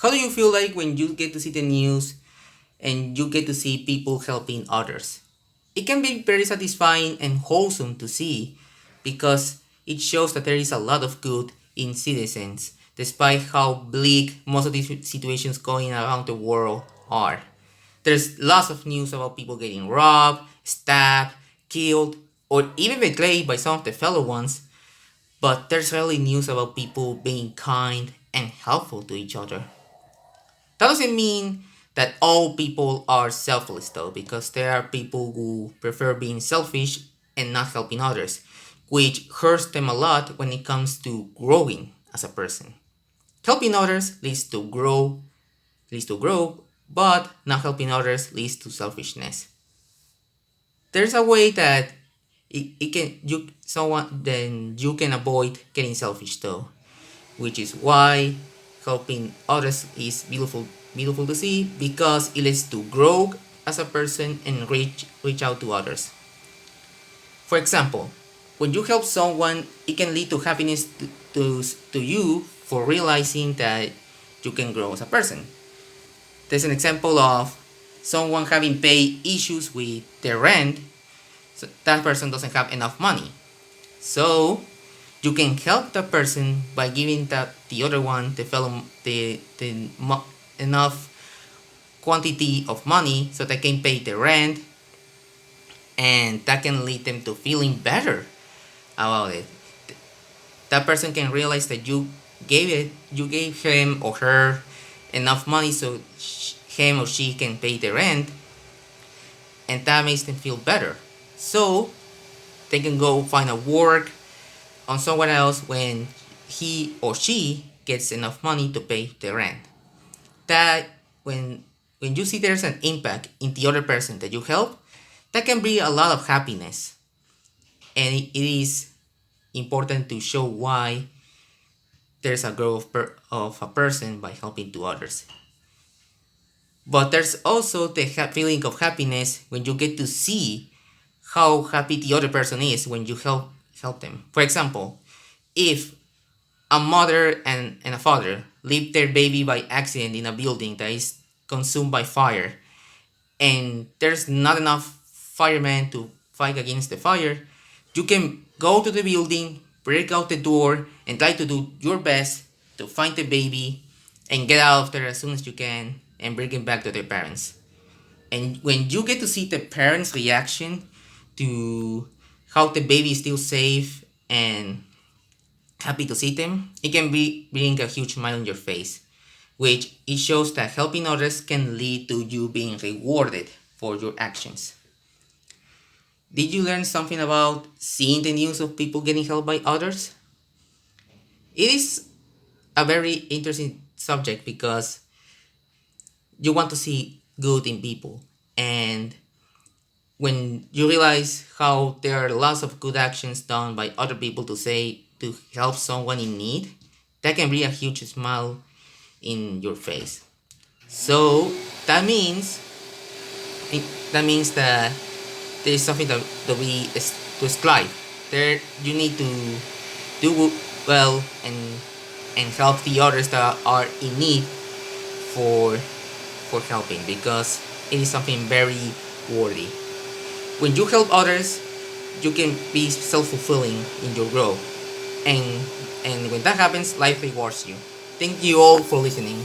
How do you feel like when you get to see the news and you get to see people helping others? It can be very satisfying and wholesome to see because it shows that there is a lot of good in citizens, despite how bleak most of these situations going around the world are. There's lots of news about people getting robbed, stabbed, killed, or even betrayed by some of the fellow ones, but there's rarely news about people being kind and helpful to each other. That doesn't mean that all people are selfless though, because there are people who prefer being selfish and not helping others, which hurts them a lot when it comes to growing as a person. Helping others leads to grow, but not helping others leads to selfishness. There's a way that it can you someone then you can avoid getting selfish though, which is why helping others is beautiful to see because it leads to grow as a person and reach out to others. For example, when you help someone, it can lead to happiness to you for realizing that you can grow as a person. There's an example of someone having pay issues with their rent, so that person doesn't have enough money. So you can help that person by giving the other one the enough quantity of money so they can pay the rent, and that can lead them to feeling better about it. That person can realize that you gave him or her enough money so him or she can pay the rent, and that makes them feel better. So they can go find a work on someone else when he or she gets enough money to pay the rent. That when you see there's an impact in the other person that you help, that can bring a lot of happiness. And it is important to show why there's a growth of a person by helping to others. But there's also the feeling of happiness when you get to see how happy the other person is when you help them. For example, if a mother and a father leave their baby by accident in a building that is consumed by fire, and there's not enough firemen to fight against the fire, you can go to the building, break out the door, and try to do your best to find the baby and get out of there as soon as you can and bring it back to their parents. And when you get to see the parents' reaction to how the baby is still safe and happy to see them, it can bring a huge smile on your face, which it shows that helping others can lead to you being rewarded for your actions. Did you learn something about seeing the news of people getting helped by others? It is a very interesting subject because you want to see good in people, and when you realize how there are lots of good actions done by other people to help someone in need, that can bring a huge smile in your face. So that means that means that there is something that to strive. There you need to do well and help the others that are in need for helping, because it is something very worthy. When you help others, you can be self-fulfilling in your growth, and when that happens, life rewards you. Thank you all for listening.